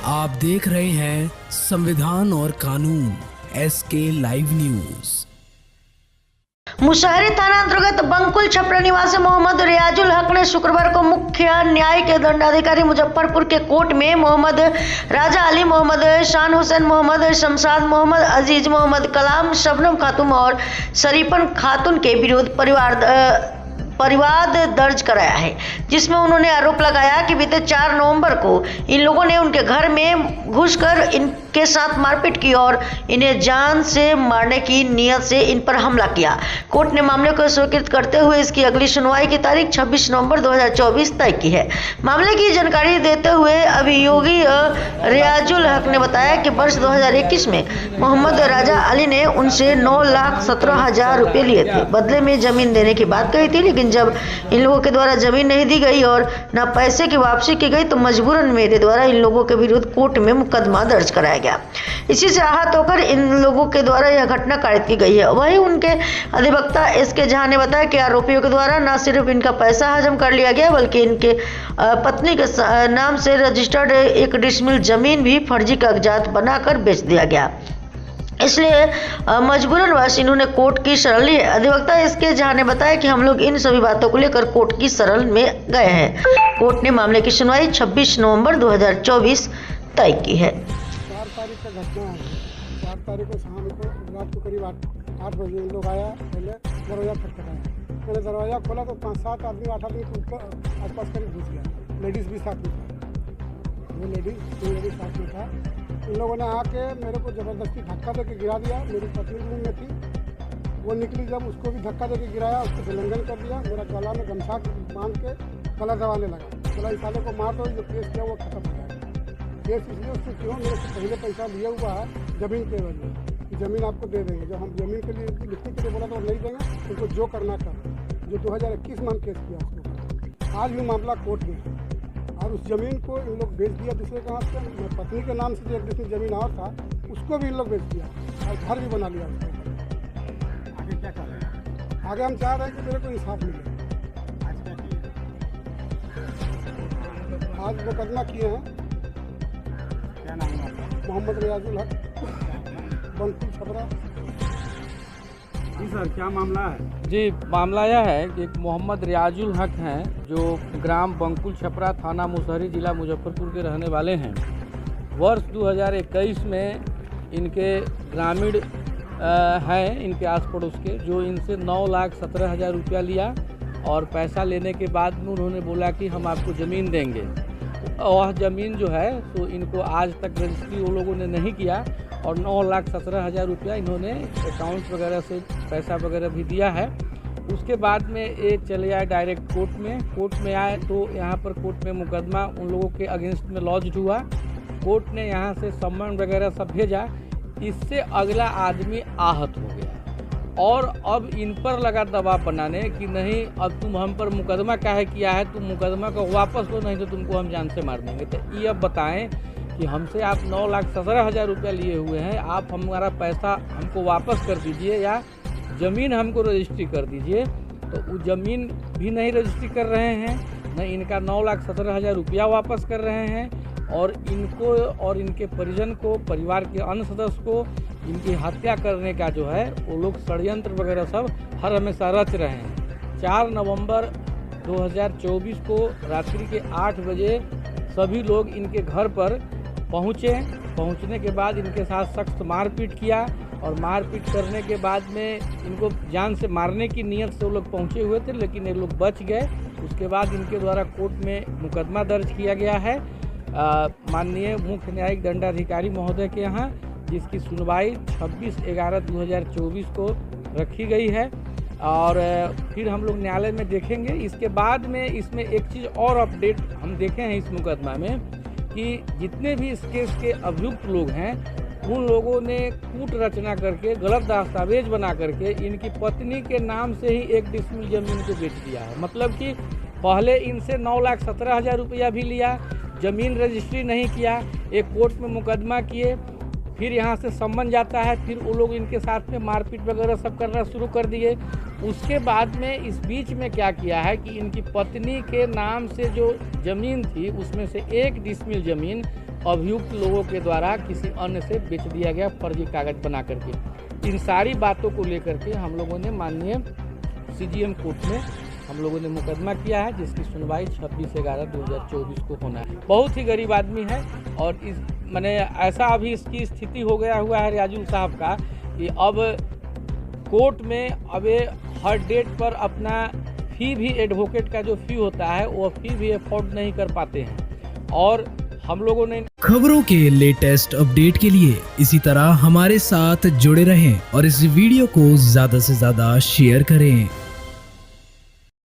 आप देख रहे हैं संविधान और कानून SK लाइव न्यूज। मुशहरी थाना अंतर्गत बंकुल छपरा निवासी मोहम्मद रियाजुल हक ने शुक्रवार को मुख्य न्यायिक दंडाधिकारी मुजफ्फरपुर के कोर्ट में मोहम्मद राजा अली, मोहम्मद शान हुसैन, मोहम्मद शमशाद, मोहम्मद अजीज, मोहम्मद कलाम, शबनम खातून और शरीफन खातून के विरुद्ध परिवाद दर्ज कराया है, जिसमें उन्होंने आरोप लगाया कि बीते 4 नवंबर को इन लोगों ने उनके घर में घुसकर इनके साथ मारपीट की और इन्हें जान से मारने की नीयत से इन पर हमला किया। कोर्ट ने मामले को स्वीकृत करते हुए इसकी अगली सुनवाई की तारीख 26 नवंबर 2024 तय की है। मामले की जानकारी देते हुए अभियोगी रियाजुल हक ने बताया कि वर्ष 2021 में मोहम्मद राजा अली ने उनसे 9,17,000 रुपये लिए थे, बदले में जमीन देने की बात कही थी, लेकिन जब इन लोगों के द्वारा जमीन नहीं दी गई और न पैसे की वापसी की गई तो मजबूरन मेरे द्वारा इन लोगों के विरुद्ध कोर्ट में मुकदमा दर्ज कराया गया। इसी से आहत होकर इन लोगों के द्वारा यह घटना कारित की गई है। वहीं उनके अधिवक्ता SK झा ने बताया कि आरोपियों के द्वारा न सिर्फ इनका पैसा हजम कर लिया गया, बल्कि इनके पत्नी के नाम से रजिस्टर्ड 1 डिसमिल जमीन भी फर्जी कागजात बनाकर बेच दिया गया। इसलिए मजबूरन वश इन्होंने कोर्ट की शरण ली है। अधिवक्ता SK झा ने बताया कि हम लोग इन सभी बातों को लेकर कोर्ट की शरण में गए हैं। कोर्ट ने मामले की सुनवाई 26 नवंबर 2024 तय की है। 4 तारीख का घटना है। 4 तारीख को शाम को रात को करीब 8 बजे इन लोग आया, पहले दरवाजा खटखटाया। मैंने दरवाजा खोला तो 5-7 आदमी 8 आदमी के ऊपर आसपास करीब घुस गया। लेडीज़ भी साथ में था, 2 लेडीज़ साथ में था। इन लोगों ने आके मेरे को ज़बरदस्ती धक्का देके गिरा दिया। मेरी पत्नी रूम में थी, वो निकली, जब उसको भी धक्का देके गिराया, उसको उल्लंघन कर दिया। मेरा गला में गमछा बांध के गला दबाने लगा। गला इस साले को मार दो, जो केस किया वो खत्म हो जाएगा। केस इसलिए उसको क्यों, मेरे से पहले पैसा लिया हुआ है ज़मीन के वजह, ज़मीन आपको दे देंगे। जब हम ज़मीन के लिए लिखने के लिए बोला तो नहीं देंगे, उनको जो करना कर। जो 2021 में हम केस किया उसको, आज भी मामला कोर्ट में है। और उस ज़मीन को इन लोग बेच दिया दूसरे के हाथ से। मेरी पत्नी के नाम से जो 1 डिसमिल ज़मीन और था, उसको भी इन लोग बेच दिया और घर भी बना लिया उसको। आगे क्या कर रहे हैं? आगे हम चाह रहे हैं कि मेरे को इंसाफ मिले। आज मुकदमा किए हैं। क्या नाम है? मोहम्मद रियाजुल हक, बंकुल छपरा। जी सर, क्या मामला है? जी, मामला यह है कि एक मोहम्मद रियाजुल हक हैं, जो ग्राम बंकुल छपरा, थाना मुशहरी, जिला मुजफ्फरपुर के रहने वाले हैं। वर्ष 2021 में इनके ग्रामीण हैं, इनके आस पड़ोस के, जो इनसे 9,17,000 रुपया लिया और पैसा लेने के बाद में उन्होंने बोला कि हम आपको ज़मीन देंगे। वह ज़मीन जो है तो इनको आज तक रजिस्ट्री वो लोगों ने नहीं किया और 9,17,000 रुपया इन्होंने अकाउंट वगैरह से पैसा वगैरह भी दिया है। उसके बाद में ये चले आए डायरेक्ट कोर्ट में। कोर्ट में आए तो यहाँ पर कोर्ट में मुकदमा उन लोगों के अगेंस्ट में लॉन्च हुआ। कोर्ट ने यहाँ से सम्मन वगैरह सब भेजा। इससे अगला आदमी आहत हो गया और अब इन पर लगा दबाव बनाने कि नहीं, अब तुम हम पर मुकदमा काहे किया है, तुम मुकदमा को वापस लो, नहीं तो तुमको हम जान से मार देंगे। तो ये अब बताएं कि हमसे आप 9,17,000 रुपया लिए हुए हैं, आप हमारा पैसा हमको वापस कर दीजिए या ज़मीन हमको रजिस्ट्री कर दीजिए। तो वो ज़मीन भी नहीं रजिस्ट्री कर रहे हैं, न इनका 9,17,000 रुपया वापस कर रहे हैं और इनको और इनके परिजन को, परिवार के अन्य सदस्य को इनकी हत्या करने का जो है वो लोग षड्यंत्र वगैरह सब हर हमेशा रच रहे हैं। 4 नवंबर 2024 को रात्रि के 8 बजे सभी लोग इनके घर पर पहुंचने के बाद इनके साथ सख्त मारपीट किया और मारपीट करने के बाद में इनको जान से मारने की नीयत से वो लोग पहुंचे हुए थे, लेकिन ये लोग बच गए। उसके बाद इनके द्वारा कोर्ट में मुकदमा दर्ज किया गया है माननीय मुख्य न्यायिक दंडाधिकारी महोदय के यहाँ, जिसकी सुनवाई 26/11/2024 को रखी गई है और फिर हम लोग न्यायालय में देखेंगे। इसके बाद में इसमें एक चीज़ और अपडेट हम देखे हैं इस मुकदमा में कि जितने भी इस केस के अभियुक्त लोग हैं, उन लोगों ने कूट रचना करके, गलत दस्तावेज बना करके इनकी पत्नी के नाम से ही 1 डिसमिल ज़मीन को बेच दिया है। मतलब कि पहले इनसे 9,17,000 रुपया भी लिया, ज़मीन रजिस्ट्री नहीं किया, एक कोर्ट में मुकदमा किए, फिर यहाँ से सम्मन जाता है, फिर वो लोग इनके साथ में मारपीट वगैरह सब करना शुरू कर दिए। उसके बाद में इस बीच में क्या किया है कि इनकी पत्नी के नाम से जो ज़मीन थी उसमें से 1 डिसमिल ज़मीन अभियुक्त लोगों के द्वारा किसी अन्य से बेच दिया गया फर्जी कागज बना करके। इन सारी बातों को लेकर के हम लोगों ने माननीय CGM कोर्ट में हम लोगों ने मुकदमा किया है, जिसकी सुनवाई 26/11/2024 को होना है। बहुत ही गरीब आदमी है और इस मैंने ऐसा अभी इसकी स्थिति हो गया हुआ है रियाजुल साहब का कि अब कोर्ट में अब हर डेट पर अपना फी भी, एडवोकेट का जो फी होता है वो फी भी अफोर्ड नहीं कर पाते हैं। और हम लोगों ने खबरों के लेटेस्ट अपडेट के लिए इसी तरह हमारे साथ जुड़े रहें और इस वीडियो को ज्यादा से ज्यादा शेयर करें।